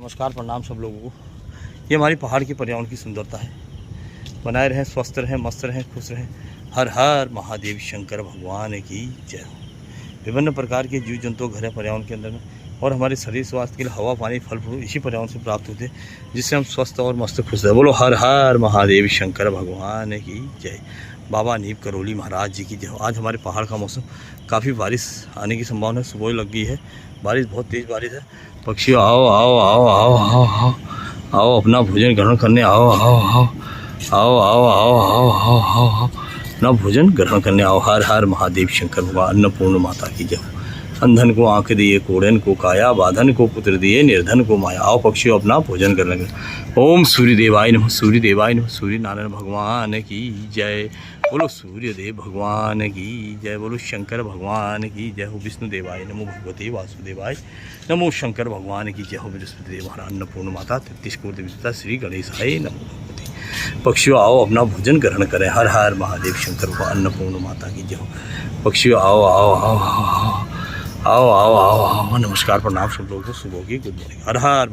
नमस्कार, प्रणाम सब लोगों को। ये हमारी पहाड़ की पर्यावरण की सुंदरता है। बनाए रहें, स्वस्थ रहें, मस्त रहें, खुश रहें। हर हर महादेव शंकर भगवान की जय हो। विभिन्न प्रकार के जीव जंतु घर है पर्यावरण के अंदर में, और हमारे शरीर स्वास्थ्य के लिए हवा पानी फल फ्रूट इसी पर्यावरण से प्राप्त होते हैं, जिससे हम स्वस्थ और मस्त खुश रहे। बोलो हर हर महादेव शंकर भगवान की जय। बाबा नीम करौली महाराज जी की जय हो। आज हमारे पहाड़ का मौसम काफ़ी बारिश आने की संभावना है, सुबह लग गई है बारिश, बहुत तेज़ बारिश है। पक्षियों आओ आओ आओ आओ आओ आओ आओ अपना भोजन ग्रहण करने आओ आओ आओ आओ आओ आओ आओ आओ आओ आओ अपना भोजन ग्रहण करने आओ। हर हर महादेव शंकर भगवान। अन्नपूर्ण माता की जय हो। अंधन को आंख दिए, कोढ़न को काया, बाधन को पुत्र दिए, निर्धन को माया। आओ पक्षियों अपना भोजन करने लगे। ओम सूर्य देवाय नमः, सूर्य देवाय नमः, सूर्य नारायण भगवान की जय। बोलो सूर्य देव भगवान की जय। बोलो शंकर भगवान की जय हो। विष्णु देवाय नमो, भगवते वासुदेवाय नमो, शंकर भगवान की जय हो। बृहस्पति देव अन्नपूर्ण माता, 33 कोटि देवता, श्री गणेशाय नमो भगवते। पक्षियों आओ अपना भोजन ग्रहण करें। हर हर महादेव शंकर भगवान। अन्नपूर्ण माता की जय हो। पक्षियों आओ आओ आओ आओ आओ आओ आओ आओ आओ। नमस्कार, प्रणाम सब लोगों को, सुबह की गुड मॉर्निंग। हर हर